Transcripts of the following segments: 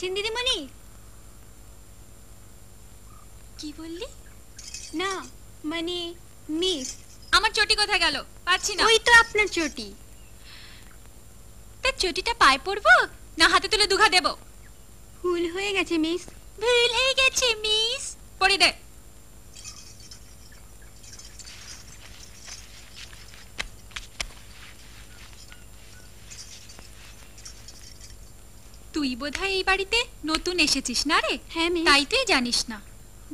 আসছেন দিদিমণি? কি বললি? না মানে মিস। আমার চটি কোথায় গেল? পাচ্ছি না। ওই তো আপনার চটি। তার চটিটা পায়ে পড়বো না হাতে তুলে দুঘা দেব? ভুল হয়ে গেছে মিস। ভুল হয়ে গেছে মিস। পড়ে দে। তুই বোধহয় এই বাড়িতে নতুন এসেছিস না রে? হ্যাঁ মিস। তাই তুই জানিস না।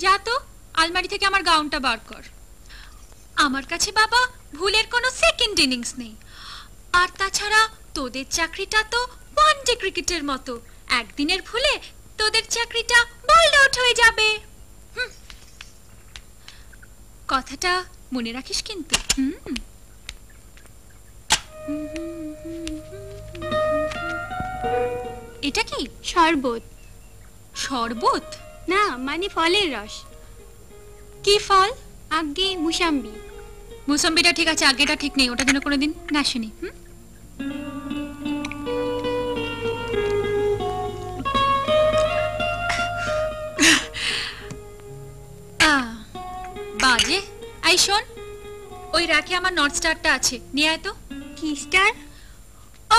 যা তো আলমারি থেকে আমার গাউনটা বার কর। আমার কাছে বাবা ভুলের কোনো সেকেন্ড ইনিংস নেই। আর তাছাড়া তোদের চাকরিটা তো ওয়ানডে ক্রিকেটের মতো, একদিনের ভুলে তোদের চাকরিটা বোল্ড আউট হয়ে যাবে। কথাটা মনে রাখিস কিন্তু। এটা কি? শরবত। শরবত? না মানে ফলের রস। কি ফল? আগে মুসাম্বি। মুসম্বিটা ঠিক আছে, আগেটা ঠিক নেই। ওটা যেন কোনোদিন না শুনি। বাজে। আই শোন, ওই রাখে আমার নর্থ স্টারটা আছে, নিয়ে আয় তো। কি star?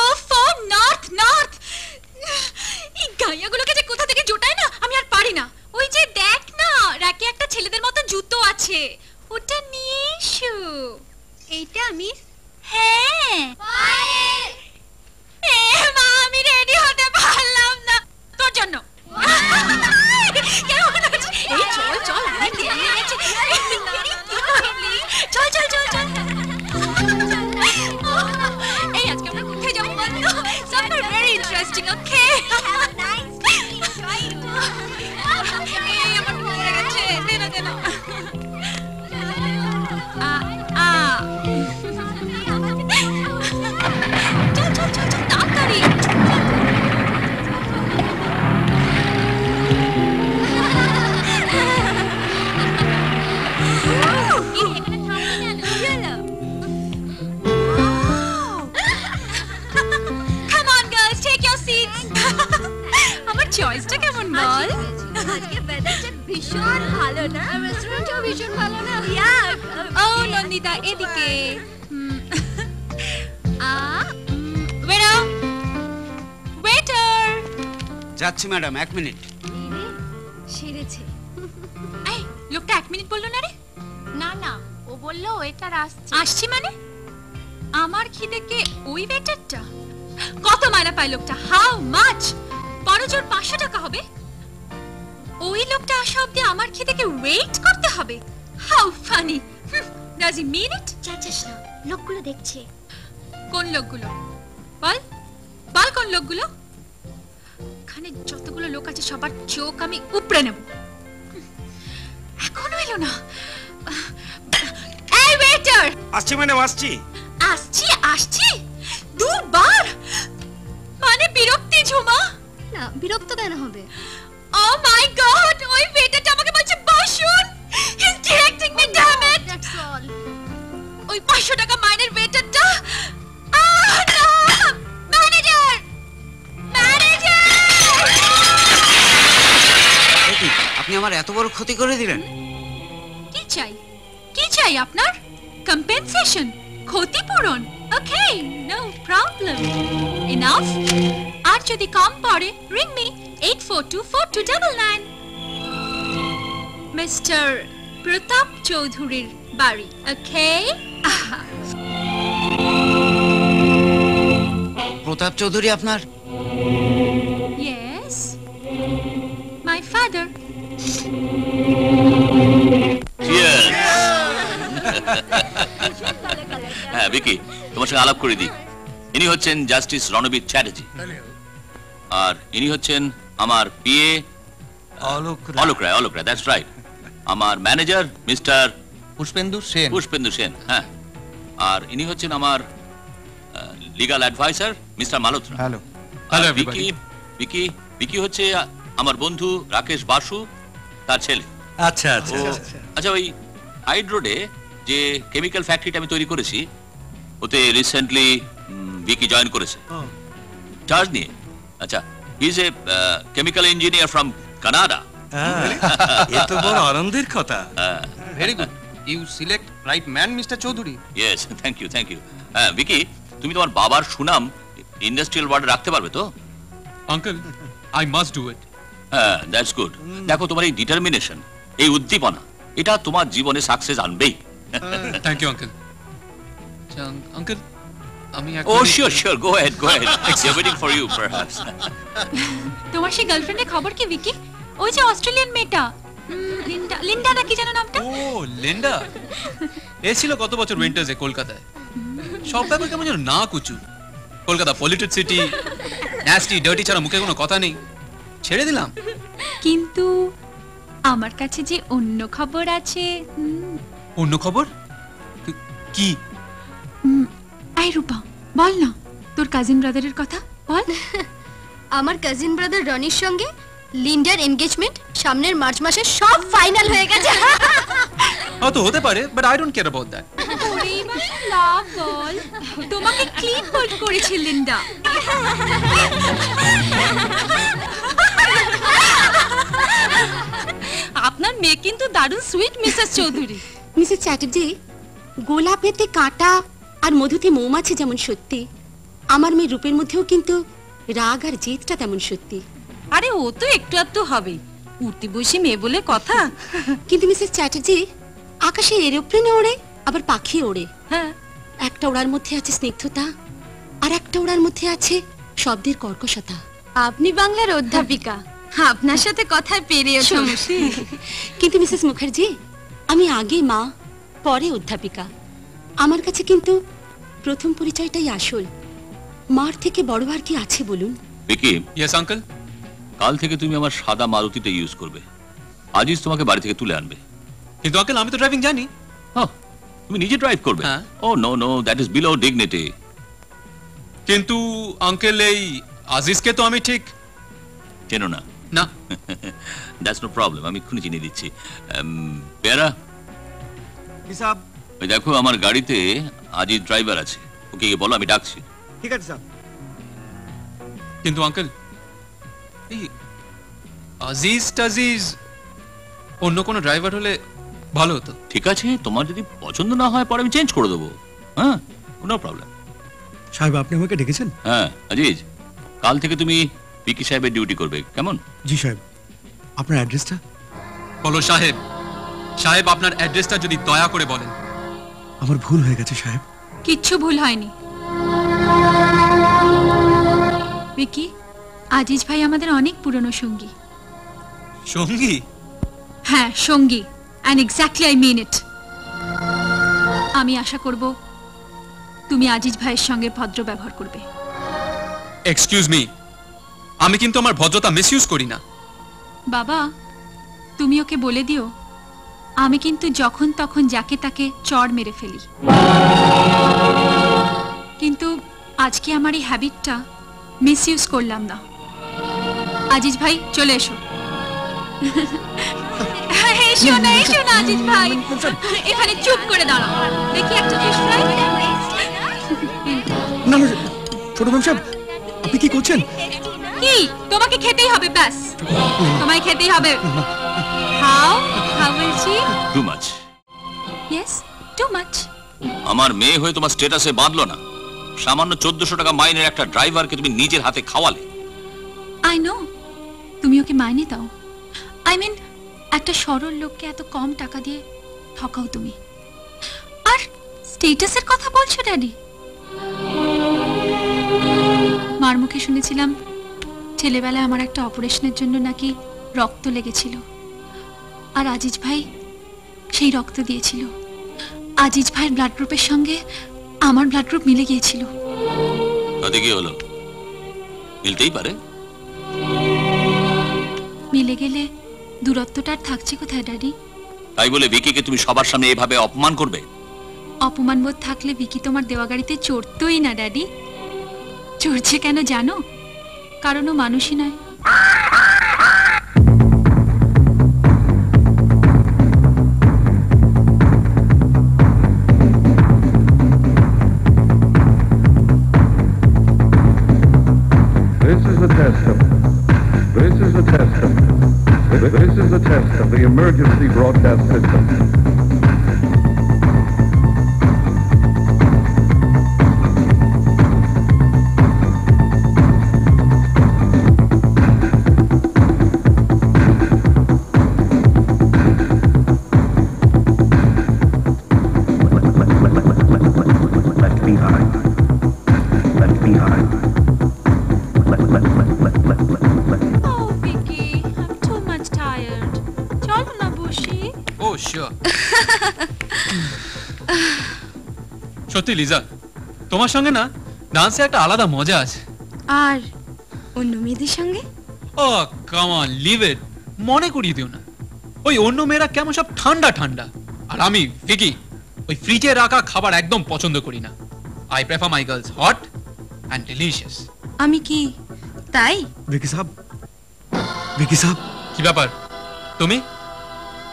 O for north north. এই গাইয়াগুলোকে যে কোথা থেকে জোটায় না, আমি আর পারি না। ওই যে দেখ না, রাখে একটা ছেলেদের মতো জুতো আছে, ওটা নিয়ে এসো। এইটা মিস? হ্যাঁ। মা আমি রেডি হতে পারলাম না তোর জন্য। এই চল চল, আমি দেরি হয়ে গেছে। চল চল চল চল। এই আজকে আমরা কোথায় যাবো বলতো? সামহার ভেরি ইন্টারেস্টিং। ওকে এই আমার পড়ে গেছে। দে না দে না। চল চল চল চল তাড়াতাড়ি। Come on girls, take your seats. আমার চয়েসটা কেমন বল? আজকে ওয়েদারটা ভীষণ ভালো না? রেস্টুরেন্টও ভীষণ ভালো না? ও নন্দিতা এদিকে। Waiter waiter. যাচ্ছি ম্যাডাম, 1 মিনিট। সেরেছে। এই লোকটা 1 মিনিট বললো না রে? না না, ও বললো ওয়েটার আসছে। আসছি মানে? আমার খিদেকে ওই ওয়েটারটা? কত মাইনা পায় লোকটা? How much? বড়জোর 500 টাকা হবে। ওই লোকটা আসা অব্দি আমার খিদেকে ওয়েট করতে হবে? How funny. ডাজ হি মিন ইট? চাচাস না, লোকগুলো দেখছে। কোন লোকগুলো? বল বল কোন লোকগুলো? এখানে যতগুলো লোক আছে সবার চোখ আমি উপড়ে নেব। এখনো এলো না। এই ওয়েটার! আসছি ম্যাডাম, আসছি। আসছি আসছি দুবার, মানে বিরক্তি ঝুমা। না বিরক্ত কেন হবে? ও মাই গড, ওই ওয়েটারটা আমাকে বলছে বসুন। He is directing me, damn it. That's all. ওই 500 টাকা মাইনের ওয়েটারটা। না ম্যানেজার ম্যানেজার! আপনি আমার এত বড় ক্ষতি করে দিলেন। কি চাই? কি চাই আপনার? কম্পেনসেশন, ক্ষতিপূরণ? ওকে, নো প্রবলেম। এনাফ। আর যদি কম পড়ে রিং মি 84242999। মিস্টার প্রতাপ চৌধুরীর বাড়ি। ওকে? প্রতাপ চৌধুরী আপনার? Yes, my father. হ্যাঁ ভিকি, তোমার সঙ্গে আলাপ করে দিই। ইনি হচ্ছেন জাস্টিস রণবীর চ্যাটার্জি, আর ইনি হচ্ছেন আমার PA Alok Roy. Alok Roy, that's right. আমার ম্যানেজার মিস্টার পুষ্পেন্দু সেন। হ্যাঁ, আর ইনি হচ্ছেন আমার legal adviser mister Malhotra. Hello. Vicky Vicky Vicky হচ্ছে আমার বন্ধু রাকেশ বাসু, তার ছেলে। আচ্ছা আচ্ছা আচ্ছা, ওই হাইড রোডে যে কেমিক্যাল ফ্যাক্টরিটা আমি তৈরি করেছি, ওতে রিসেন্টলি ভিকি জয়েন করেছে চার্জ নিয়ে। আচ্ছা, he is a chemical engineer from Canada. এ তো বড় আনন্দের কথা। Very good, you select right man mister Chowdhury. Yes, thank you, thank you. Vicky, তুমি তোমার বাবার সুনাম ইন্ডাস্ট্রিয়াল ওয়ার্ল্ডে রাখতে পারবে তো? Uncle, I must do it. হ্যাঁ, দ্যাটস গুড। দেখো, তোমার এই ডিটারমিনেশন, এই উদ্দীপনা, এটা তোমার জীবনে সাকসেস আনবেই। Thank you uncle. আঙ্কেল, আমি ও sure sure, go head, go head, I waiting for you perhaps. তোমার সেই গার্লফ্রেন্ডের খবর কি ভিকি? ওই যে অস্ট্রেলিয়ান মেয়েটা, লিন্ডা, লিন্ডা নাকি জানো নামটা? ও লিন্ডা, এসেছিল গত বছর উইন্টার্সে কলকাতায়। সব ব্যাপার কেমন যেন না কুচু। Kolkata polluted city, nasty dirty ছাড়া মুখে কোনো কথা নেই, ছেড়ে দিলাম। কিন্তু আমার কাছে যে অন্য খবর আছে। অন্য খবর কি? আই রূপা, বল না তোর কাজিন ব্রাদারের কথা বল। আমার কাজিন ব্রাদার রনির সঙ্গে লিন্ডার এনগেজমেন্ট সামনের মার্চ মাসে সব ফাইনাল হয়ে গেছে। হয়তো হতে পারে, but I don't care about that. ওরে লাভ বল, তোমাকে ক্লিন বোল্ড করেছে লিন্ডা। আপনার মেয়ে কিন্তু দারুণ sweet Mrs Chowdhury. Mrs Chatterjee, গোলাপেতে কাঁটা আর মধুতে মৌমাছি যেমন সত্যি, আমার মেয়ে রূপের মধ্যেও কিন্তু রাগ আর জেদটা তেমন সত্যি। আরে ও তো একটু আধটু হবে, উঠতি বসে মেয়ে বলে কথা। কিন্তু মিসেস চ্যাটার্জি, আকাশে এরোপ্লেনে ওড়ে, আবার পাখি ওড়ে। হ্যাঁ, একটা ওড়ার মধ্যে আছে স্নিগ্ধতা, আর একটা ওড়ার মধ্যে আছে শব্দের কর্কশতা। আপনি বাংলার অধ্যাপিকা, আপনার সাথে কথায় পেরিয়ে সমস্যা। কিন্তু মিসেস মুখার্জি, আমি আগে মা, পরে অধ্যাপিকা। আমার কাছে কিন্তু প্রথম পরিচয়টাই আসল। মার থেকে বড় আর কি আছে বলুন? Vicky, yes uncle. কাল থেকে তুমি আমার সাদা মারুতিটা ইউজ করবে। আজিজ তোমাকে বাড়ি থেকে তুলে আনবে। কিন্তু আঙ্কেল, আমি তো ড্রাইভিং জানি। তুমি নিজে ড্রাইভ করবে? হ্যাঁ। Oh no no, that is below dignity. কিন্তু আঙ্কেল, এই আজিজকে তো আমি ঠিক চেনো না? না। দ্যাটস নো প্রবলেম, আমি এক্ষুনি চিনিয়ে দিচ্ছি। পেয়ারা, হিসাব ওই দেখো আমার গাড়িতে আজিজ ড্রাইভার আছে, ওকে গিয়ে বলো আমি ডাকছি। ঠিক আছে স্যার। কিন্তু আঙ্কেল, এই আজিজ টাজিজ অন্য কোনো ড্রাইভার হলে ভালো হতো। ঠিক আছে, তোমার যদি পছন্দ না হয় পরে আমি চেঞ্জ করে দেবো। হ্যাঁ, নো প্রবলেম। সাহেব, আপনি আমাকে ডেকেছেন? হ্যাঁ আজিজ, কাল থেকে তুমি পিকি সাহেবের ডিউটি করবে, কেমন? জি সাহেব। আপনার অ্যাড্রেসটা? বলো সাহেব। সাহেব, আপনার অ্যাড্রেসটা যদি দয়া করে বলেন। আমার ভুল হয়ে গেছে সাহেব। কিচ্ছু ভুল হয়নি ভিকি। আজিজ ভাই আমাদের অনেক পুরনো সঙ্গী। সঙ্গী? হ্যাঁ, সঙ্গী, অ্যান্ড এক্স্যাক্টলি আই মিন ইট। আমি আশা করব তুমি আজিজ ভাইয়ের সঙ্গে ভদ্র ব্যবহার করবে। এক্সকিউজ মি, আমি কিন্তু আমার ভদ্রতা মিসইউজ করি না। বাবা, তুমি ওকে বলে দিও আমি কিন্তু যখন তখন যাকে তাকে চড় মেরে ফেলি। কিন্তু আজকে আমার এই হ্যাবিটটা মিসইউজ করলাম না। আজিজ ভাই, চলে এসো। এসো না, এসো না আজিজ ভাই, এখানে চুপ করে দাঁড়াও। দেখি একটা ফিশ ফ্রাই। না না, ছোট ম্যাম সাহেব, আপনি কি করছেন? কি, তোমাকে খেতেই হবে, ব্যাস তোমায় খেতেই হবে। হাউ হাউ বলছি? Too much. Yes, too much. আমার মেয়ে হয়ে তোমার স্ট্যাটাসে বাঁধলো না। সামান্য 1400 টাকা মাইনের একটা ড্রাইভারকে তুমি নিজের হাতে খাওয়ালে। আই নো, তুমি ওকে মাইনে দাও। আই মিন, একটা সরল লোককে এত কম টাকা দিয়ে ঠকাও তুমি। আর স্ট্যাটাসের কথা বলছো ড্যাডি? মার মুখে শুনেছিলাম ছেলেবেলায় আমার একটা অপারেশনের জন্য নাকি রক্ত লেগেছিল, আর আজিজ ভাই সেই রক্ত দিয়েছিল। আজিজ ভাইয়ের ব্লাড গ্রুপের সঙ্গে আমার ব্লাড গ্রুপ মিলে গিয়েছিল। তাতে কি হলো? মিলতেই পারে। মিলে গেলে দূরত্বটা আর থাকছে কোথায় ড্যাডি? তাই বলে ভিকিকে তুমি সবার সামনে এভাবে অপমান করবে? অপমান বোধ থাকলে ভিকি তোমার দেওয়া গাড়িতে চড়তই না ড্যাডি। চড়ছে কেন জানো? কারণ ও মানুষই নয়। This is the test of This is a test of the emergency broadcast system. Left behind. Left behind. Oh, Vicky, I'm too much tired. চলো না বসি। ও শিওর। সত্যি লিজা, তোমার সঙ্গে না ডান্সে একটা আলাদা মজা আছে। আর অন্য মেয়েদের সঙ্গে? ও কাম অন, লিভ ইট। মনে করিয়ে দিও না। ওই অন্য মেয়েরা কেমন সব ঠান্ডা ঠান্ডা, আর আমি ভিকি ওই ফ্রিজে রাখা খাবার একদম পছন্দ করি না। I prefer my girls hot and delicious. আমি কি তাই? विकी साहब, विकी साहब, কি ব্যাপার? তুমি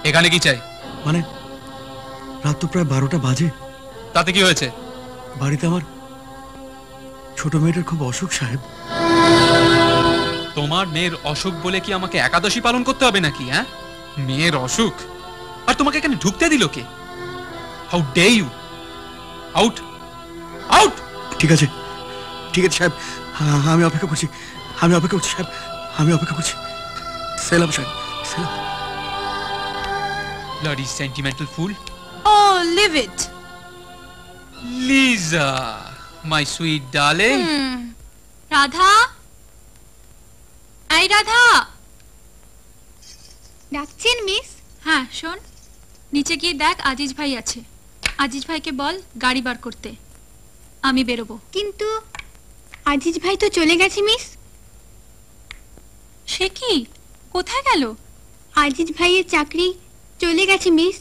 এখানে কি চাই? মানে রাত তো প্রায় 12টা বাজে। তাতে কি হয়েছে? বাড়িতে আমার ছোট মেয়েটার খুব অসুখ সাহেব। তোমার মেয়ের অসুখ বলে কি আমাকে একাদশী পালন করতে হবে নাকি? হ্যাঁ, মেয়ের অসুখ আর তোমাকে এখানে ঢুকতে দিল কে? How dare you! Out, out! ঠিক আছে, ঠিক আছে সাহেব, আমি অপেক্ষা করছি, আমি অপেক্ষা করছি সাহেব, আমি অপেক্ষা করছি। সেলাম সাহেব, সেলাম। Bloody sentimental fool. Oh, leave it. Liza, my sweet darling. Radha, এই রাধা। ডাকছেন মিস? হ্যাঁ শোন, নিচে গিয়ে দেখ আজিজ ভাই আছে। আজিজ ভাইকে বল গাড়ি বার করতে, আমি বেরোবো। কিন্তু আজিজ ভাই তো চলে গেছে মিস। সে কি, কোথায় গেল? আজিজ ভাইয়ের চাকরি চলে গেছে মিস।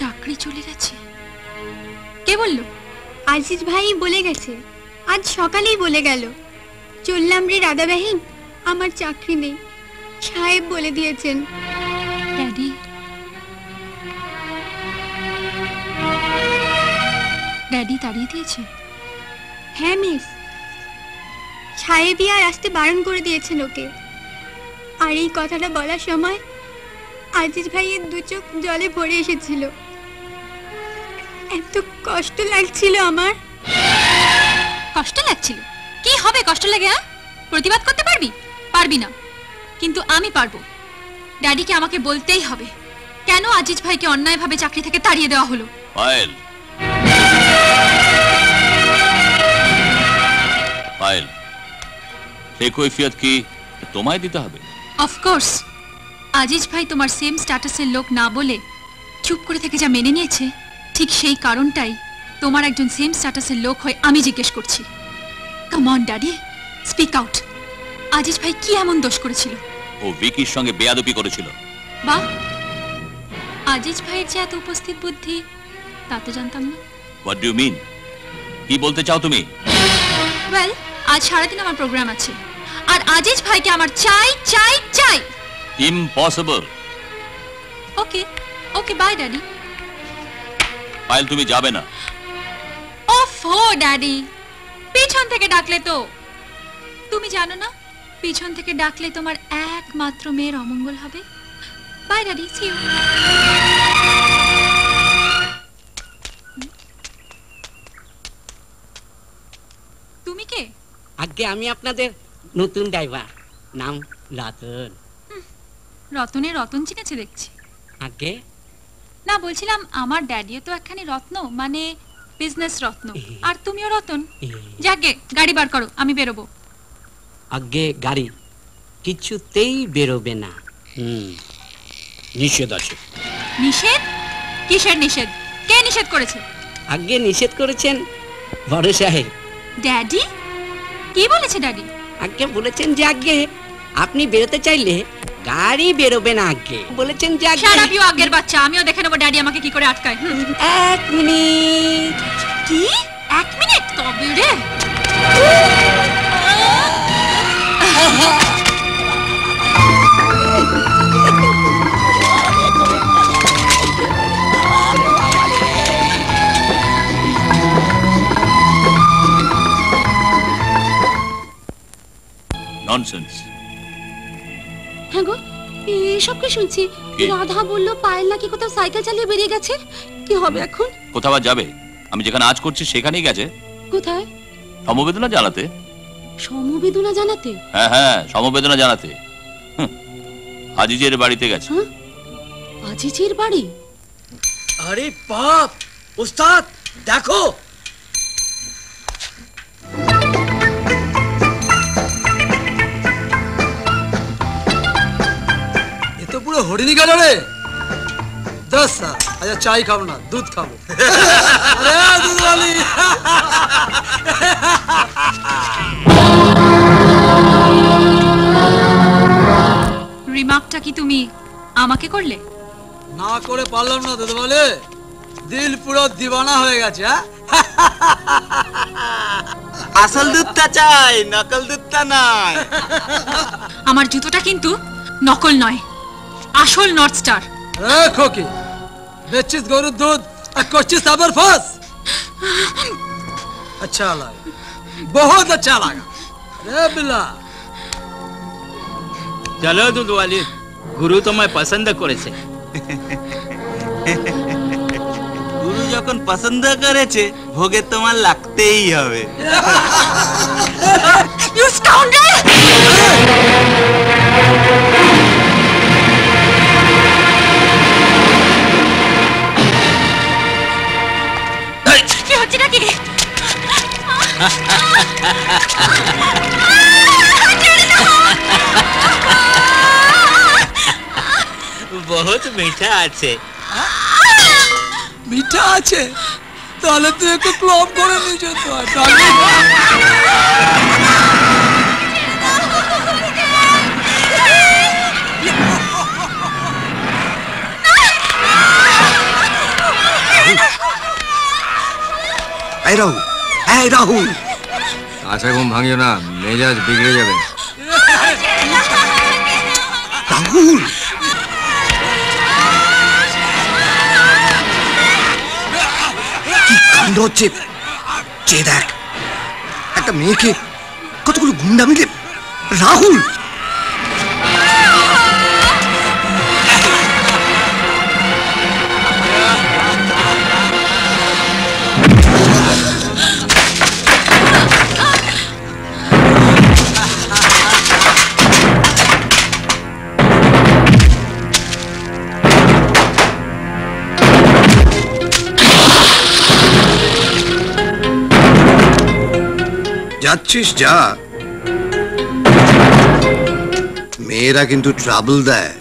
চাকরি চলে গেছে? কে বললো? আজিজ ভাই বলে গেছে, আজ সকালেই বলে গেল। চললাম রে রাধা বাহিন, আমার চাকরি নেই, সাহেব বলে দিয়েছেন। ড্যাডি, ড্যাডি তাড়িয়ে দিয়েছে? হ্যাঁ মিস, সাহেবই আর আসতে বারণ করে দিয়েছেন ওকে। আর এই কথাটা বলার সময় আজিজ ভাইয়ের দু চোখ জলে ভরে এসেছিল। এত কষ্ট লাগছিল আমার। কষ্ট লাগছিল? কি হবে কষ্ট লাগে? হ্যাঁ, প্রতিবাদ করতে পারবি? পারবি না, কিন্তু আমি পারবো। ড্যাডিকে আমাকে বলতেই হবে কেন আজিজ ভাইকে অন্যায়ভাবে চাকরি থেকে তাড়িয়ে দেওয়া হলো। পায়েল, পায়েল, সেই কৈফিয়ত কি তোমায় দিতে হবে? অফকোর্স, আজিজ ভাই তোমার সেম স্ট্যাটাসের লোক না বলে চুপ করে থেকে যা মেনে নিয়েছে, ঠিক সেই কারণটাই তোমার একজন সেম স্ট্যাটাসের লোক হয়ে আমি জিজ্ঞেস করছি। Come on daddy, speak out. Aziz ভাই কি এমন দোষ করেছিল? ও ভিকির সঙ্গে বেয়াদবি করেছিল। বাহ, আজিজ ভাইয়ের যে এত উপস্থিত বুদ্ধি তা তো জানতাম না। What do you mean? কি বলতে চাও তুমি? ওয়েল, আজ সারাদিন আমার প্রোগ্রাম আছে, আর আজিজ ভাইকে আমার চাই চাই চাই। Impossible. Okay okay, bye daddy. Payel, তুমি যাবে না। ওফো ড্যাডি, পিছন থেকে ডাকলে তো। তুমি জানো না, পিছন থেকে ডাকলে তোমার একমাত্র মেয়ের অমঙ্গল হবে। Bye daddy, see you. তুমি কে? আগে আমি আপনাদের নতুন ড্রাইভার, নাম রতন। রতনের রতন চিনেছে দেখছি। আগে না, বলছিলাম আমার ড্যাডিও তো একখানি রত্ন, মানে বিজনেস রত্ন, আর তুমিও রতন। যাকে গাড়ি বার করো, আমি বেরোবো। আগে গাড়ি কিছুতেই বেরোবে না, নিষেধ আছে। নিষেধ? কিসের নিষেধ? কে নিষেধ করেছে? আগে নিষেধ করেছেন বড় সাহেব। ড্যাডি কি বলেছে? ড্যাডি আগে বলেছেন যে আগে আপনি বেরোতে চাইলে গাড়ি বেরোবে না। আগে বলেছেন যে আগে। শাট আপ ইউ আগের বাচ্চা, আমিও দেখে নেবো ড্যাডি আমাকে কি করে আটকায়। 1 মিনিট। কি 1 মিনিট? তবে রে ননসেন্স। হ্যাঁ গো, এসব কি শুনছি? কি? রাধা বলল পায়েল নাকি কোথাও সাইকেল চালিয়ে বেরিয়ে গেছে। কি হবে এখন? কোথাও আর যাবে? আমি যেখানে আজ করছি সেখানেই গেছে কোথায়? সমবেদনা জানাতে। সমবেদনা জানাতে? হ্যাঁ হ্যাঁ, সমবেদনা জানাতে। আজিজের বাড়িতে গেছে। আজিজের বাড়ি? আরে বাপ, ওস্তাদ দেখো। এ তো পুরো হরিণী গেল রে। দশ আচ্ছা চাই খাবো না, দুধ খাবো। আরে দুধওয়ালি। রিমার্কটা কি তুমি আমাকে করলে? না করে পারলাম না দুধওয়ালি, দিল পুরো দিবানা হয়ে গেছে। আসল দুধটা চাই, নকল দুধটা নয়। আমার জুতোটা কিন্তু নকল নয়, আসল নর্থ স্টার। খোকি, বেচছিস গরুর দুধ আর করছিস আবার ফাঁস। अच्छा लगा, बहुत अच्छा लगा। रे बिल्ला, চলো দুধওয়ালি, গুরু তোমায় পছন্দ করেছে। গুরু যখন পছন্দ করেছে, ভোগে তোমার লাগতেই হবে। You scoundrel! কি হচ্ছে নাকি? বহুত মিঠা আছে। মিঠা আছে? তাহলে তুই একটু ক্লব করে নিয়ে যেত। এই রাহুল, এই রাহুল, আশা ঘুম ভাঙিও না, মেজাজ বিগড়ে যাবে। রাহুল, কি কাণ্ড হচ্ছে? যে দেখ, একটা মেয়েকে কতগুলো গুন্ডা মিলে। রাহুল, যাচ্ছিস যা, মেয়েরা কিন্তু ট্রাবল দেয়।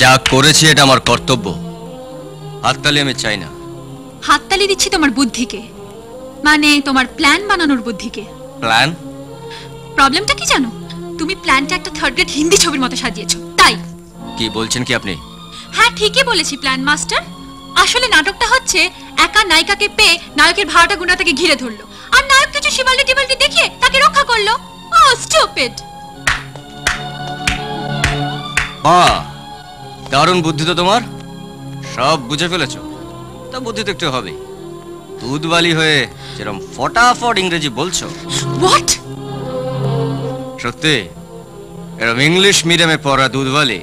যা করেছি এটা আমার কর্তব্য, হাততালি আমি চাই না। হাততালি দিচ্ছি তোমার বুদ্ধিকে, মানে তোমার প্ল্যান বানানোর বুদ্ধিকে। প্ল্যান? প্রবলেমটা কি জানো? তুমি প্ল্যানটা একটা থার্ড গ্রেড হিন্দি ছবির মতো সাজিয়েছো, তাই। কি বলছেন কি আপনি? হ্যাঁ ঠিকই বলেছি প্ল্যান মাস্টার। আসলে নাটকটা হচ্ছে একা নায়িকাকে পেয়ে নায়কের ভাড়াটা গুন্ডা তাকে ঘিরে ধরলো, আর নায়ক কিছু শিবালি টিবালি দেখিয়ে তাকে রক্ষা করলো। ও স্টুপিড। বাহ, দারুণ বুদ্ধি তো তোমার, সব বুঝে ফেলেছো। তা বুদ্ধি তো একটু হবে। দুধওয়ালি হয়ে যেরকম ফটাফট ইংরেজি বলছো। হোয়াট? সত্যি এরকম ইংলিশ মিডিয়ামে পড়া দুধওয়ালি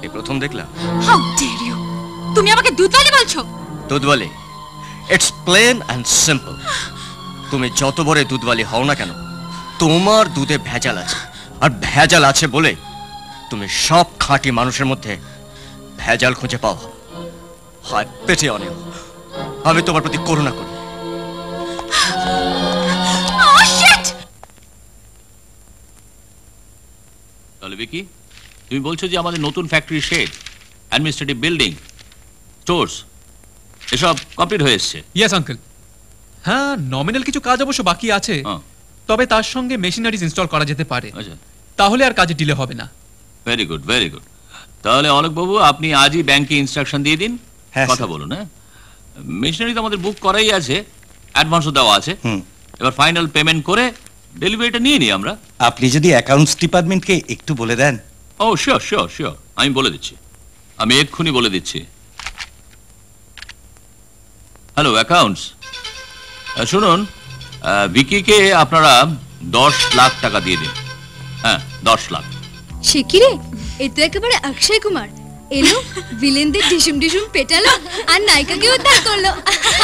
এই প্রথম দেখলাম। How dare you! তুমি আমাকে দুধওয়ালি বলছো? দুধওয়ালি, ইটস প্লেন অ্যান্ড সিম্পল। তুমি যত বড় দুধওয়ালি হও না কেন, তোমার দুধে ভেজাল আছে, আর ভেজাল আছে বলে তুমি সব খাঁটি মানুষের মধ্যে ভেজাল খুঁজে পাও। হায় পেটে অনেক, আমি তোমার প্রতি করুণা করি। তাহলে বিকি, তুমি বলছো যে আমাদের নতুন factory shade, administrative building, stores এসব কমপ্লিট হয়ে এসছে? Yes uncle. হ্যাঁ, নমিনাল কিছু কাজ অবশ্য বাকি আছে, তবে তার সঙ্গে মেশিনারিজ ইনস্টল করা যেতে পারে। তাহলে আর কাজে ডিলে হবে না। Very good, very good. তাহলে অলোক বাবু আপনি আজই ব্যাংকে ইনস্ট্রাকশন দিয়ে দিন, হ্যাঁ, কথা স্যার। বলুন। হ্যাঁ, মেশিনারি তো আমাদের বুক করাই আছে, অ্যাডভান্সও দেওয়া আছে। এবার ফাইনাল পেমেন্ট করে ডেলিভারিটা নিয়ে নিই আমরা। আপনি যদি অ্যাকাউন্টস ডিপার্টমেন্টকে একটু বলে দেন। ও শিওর শিওর শিওর, আমি বলে দিচ্ছি, আমি এক্ষুনি বলে দিচ্ছি। হ্যালো অ্যাকাউন্টস, শুনুন, ভিকিকে আপনারা 10 লাখ টাকা দিয়ে দিন। হ্যাঁ 10 লাখ। সে কি রে, এ তো একেবারে অক্ষয় কুমার এলো, ভিলেনদের ডিসুম ডিসুম পেটালো আর নায়িকাকে উদ্ধার করলো।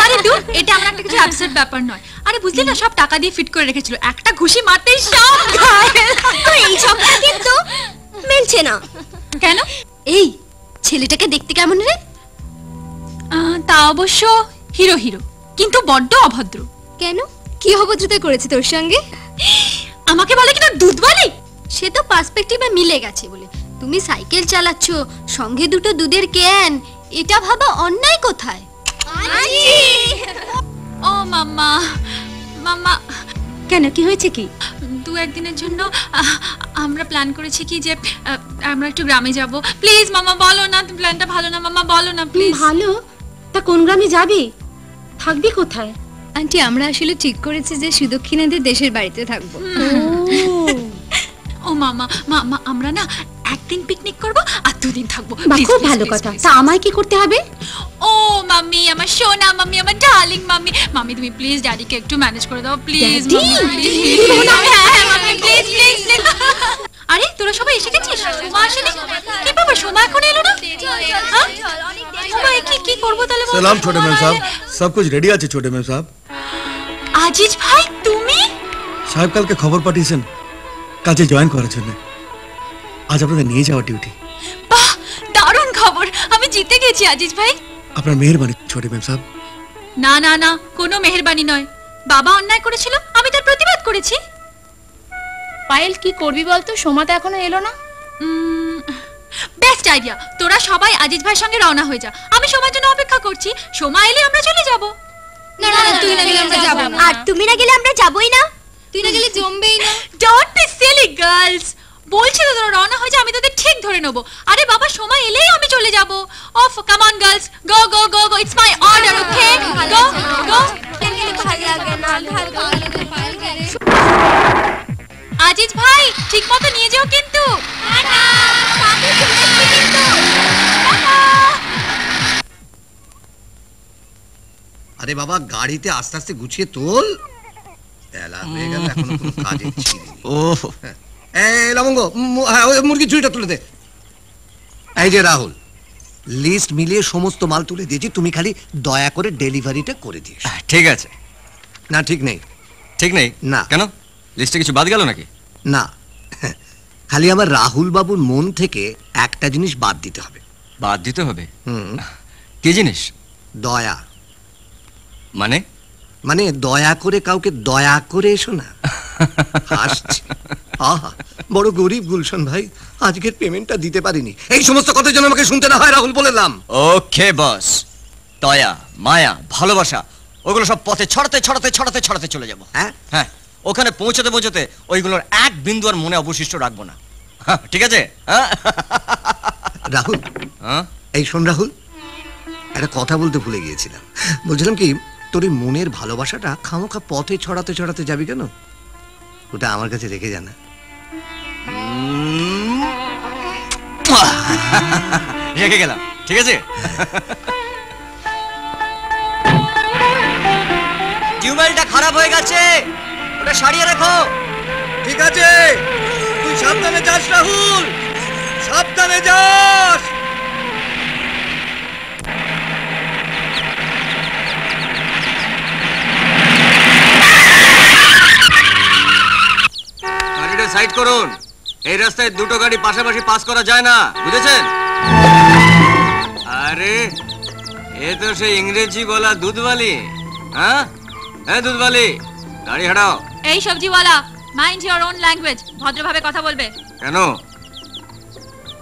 আরে দূর, এটা আমার একটা কিছু অ্যাবসার্ড ব্যাপার নয়। আরে বুঝলি না, সব টাকা দিয়ে ফিট করে রেখেছিল, একটা ঘুষি মারতেই সব ঘায়েল। তো এই সবটা কিন্তু মেলছে না কেন? এই ছেলেটাকে দেখতে কেমন রে? তা অবশ্য হিরো হিরো, কিন্তু বড্ড অভদ্র। কেন, কি অভদ্রতা করেছে তোর সঙ্গে? আমাকে বলে কিনা দুধওয়ালি। সে তো পার্সপেক্টিভে মিলে গেছে বলে। তুমি সাইকেল চালাচ্ছ, সঙ্গে দুটো দুধের ক্যান, এটা ভাবা অন্যায় কোথায়? ও মাম্মা, মাম্মা। কেন, কি হয়েছে কি? 2-1 দিনের জন্য আমরা প্ল্যান করেছি কি যে আমরা একটু গ্রামে যাব। প্লিজ মাম্মা বলো না, প্ল্যানটা ভালো না মাম্মা, বলো না প্লিজ। ভালো? তা কোন গ্রামে যাবি? থাকবি কোথায়? আন্টি, আমরা আসলে ঠিক করেছি যে সুদক্ষিণাদের দেশের বাড়িতে থাকবো। ও মামা, মামা আমরা না একদিন পিকনিক করব আর 2 দিন থাকবো। খুব ভালো কথা। তা আমায় কি করতে হবে? ও মাম্মি, আমার সোনা মাম্মি, আমার ডার্লিং মাম্মি, মাম্মি তুমি প্লিজ ড্যাডিকে একটু ম্যানেজ করে দাও প্লিজ। হ্যাঁ মাম্মি, প্লিজ প্লিজ প্লিজ। আরে তোরা সবাই এসে গেছিস? সোমা আসেনি? কি বাবা, সোমা এখন এলো না? হ্যাঁ সোমা, কি করবো তাহলে? सलाम छोटे मैम साहब, सब कुछ रेडी আছে ছোটে ম্যাম সাহেব। আজিজ ভাই তুমি? সাহেব কালকে খবর পাঠিয়েছেন কাজে জয়েন করার জন্য। আজ আপনাদের নিয়ে যাওয়া ডিউটি। বাহ, দারুণ খবর, আমি জিতে গেছি আজিজ ভাই। আপনার মেহেরবানি ছোটে ম্যাম সাহেব। না না না, কোনো মেহেরবানি নয়। বাবা অন্যায় করেছিল, আমি তার প্রতিবাদ করেছি। পায়েল, কি করবি বলতো? সোমা তো এখনো এলো না। বেস্ট আইডিয়া, তোরা সবাই আজিজ ভাইয়ের সঙ্গে রওনা হয়ে যা। আমি সময়ের জন্য অপেক্ষা করছি, সময় এলে আমরা চলে যাব। না না, তুই না গেলে আমরা যাব না। আর তুমি না গেলে আমরা যাবই না। তুই না গেলে জমবেই না। ডোন্ট বি সিলি গার্লস, বলছি তো তোরা রওনা হয়ে যা, আমি তোদের ঠিক ধরে নেব। আরে বাবা, সময় এলেই আমি চলে যাব। অফ, come on girls, go go go go, it's my order, okay? Go go. Aziz ভাই ঠিক মতো নিয়ে যাও কিন্তু। আরে বাবা, গাড়িতে আস্তে আস্তে গুছিয়ে তোল। বেলা হয়ে গেল, এখনো কোনো কাজে ছিলি। ও এই লবঙ্গ, ওই মুরগির ঝুড়িটা তুলে দে। এই যে রাহুল, লিস্ট মিলিয়ে সমস্ত মাল তুলে দিয়েছি, তুমি খালি দয়া করে ডেলিভারিটা করে দিস। ঠিক আছে। না ঠিক নেই। ঠিক নেই? না। কেন, লিস্টে কিছু বাদ গেল নাকি? না, খালি আমার রাহুল বাবুর মন থেকে একটা জিনিস বাদ দিতে হবে। বাদ দিতে হবে? কি জিনিস? দয়া। মানে? মানে দয়া করে কাউকে দয়া করে এসো না। হাসছি। আহা, বড় গরিব গুলশন ভাই, আজকের পেমেন্টটা দিতে পারিনি। এই সমস্ত কথা যেন আমাকে শুনতে না হয় রাহুল, বলেলাম। ওকে বস, দয়া, মায়া, ভালোবাসা, ওগুলো সব পথে ছড়াতে ছড়াতে ছড়াতে ছড়াতে চলে যাবো। হ্যাঁ হ্যাঁ, ওখানে পৌঁছাতে পৌঁছাতে ওইগুলোর এক বিন্দু আর মনে অবশিষ্ট রাখবো না। ঠিক আছে? রাহুল, এই শোন রাহুল, একটা কথা বলতে ভুলে গিয়েছিলাম। বলছিলাম কি, তোর এই মনের ভালোবাসাটা খামোখা পথে ছড়াতে ছড়াতে যাবি কেন? ওটা আমার কাছে রেখে যা না। রেখে গেলাম, ঠিক আছে? টিউবওয়েলটা খারাপ হয়ে গেছে, ওটা সারিয়ে রাখো। ঠিক আছে, তুই সাবধানে যাস রাহুল, সাবধানে যাস। গাড়িটা সাইড করুন, এই রাস্তায় দুটো গাড়ি পাশাপাশি পাস করা যায় না, বুঝেছেন? আরে এ তো সেই ইংরেজি বলা দুধওয়ালি। হ্যাঁ হ্যাঁ, দুধওয়ালি, গাড়ি হাঁটাও। এই সবজিওয়ালা, মাইন্ড ইওর ওন ল্যাঙ্গুয়েজ, ভদ্রভাবে কথা বলবে। কেন,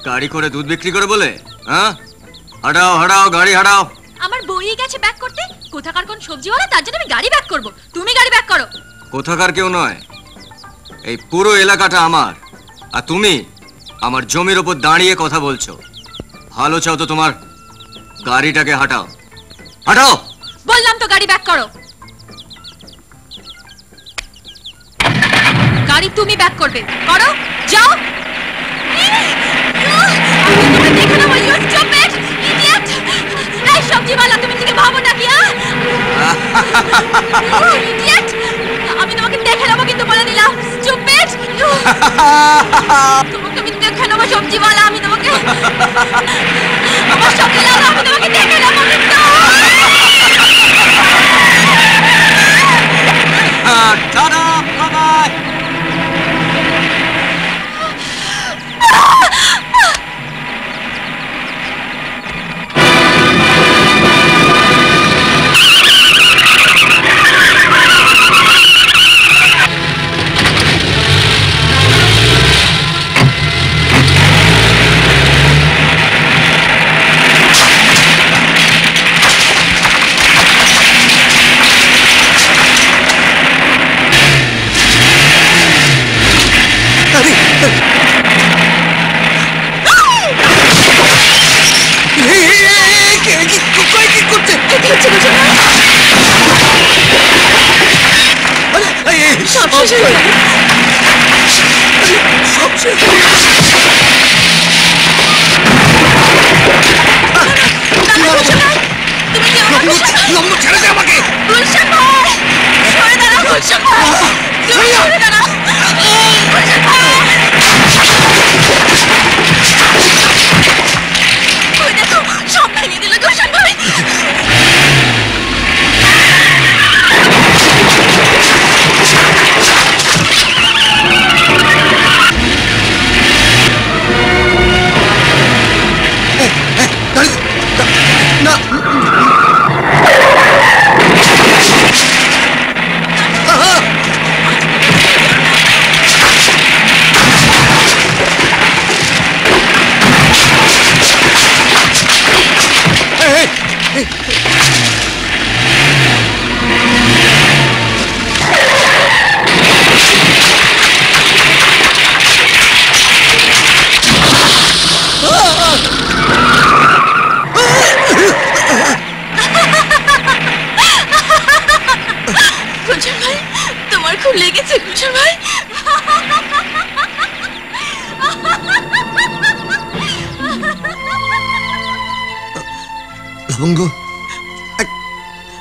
গাড়ি করে দুধ বিক্রি করে বলে? হ্যাঁ, হাঁটাও হাঁটাও, গাড়ি হাঁটাও। আমার বই গেছে ব্যাক করতে, কোথাকার কোন সবজিওয়ালা, তার জন্য আমি গাড়ি ব্যাক করব। তুমি গাড়ি ব্যাক করো। কোথাকার কেউ নয়, এই পুরো এলাকাটা আমার, আর তুমি আমার জমির ওপর দাঁড়িয়ে কথা বলছো। ভালো চাও তো তোমার গাড়িটাকে হাঁটাও, হাঁটাও। বললাম তো গাড়ি ব্যাক করো। গাড়ি তুমি ব্যাক করবে, করো, যাও। দেখে নাও, you stupid idiot! এই সবজিওয়ালা, তুমি নিজেকে ভাবো না কি? ইডিয়েট! আমি তোমাকে দেখে নেবো, কিন্তু বলে দিলাম, stupid! তোমাকে আমি দেখে নেবো সবজিওয়ালা, আমি তোমাকে আমার সবজিওয়ালা, আমি তোমাকে দেখে নেবো কিন্তু। Tata, bye.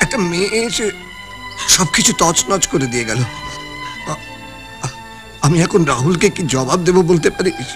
একটা মেয়ে এসে সবকিছু তছনছ করে দিয়ে গেল। আমি এখন রাহুলকে কি জবাব দেব বলতে পারিস?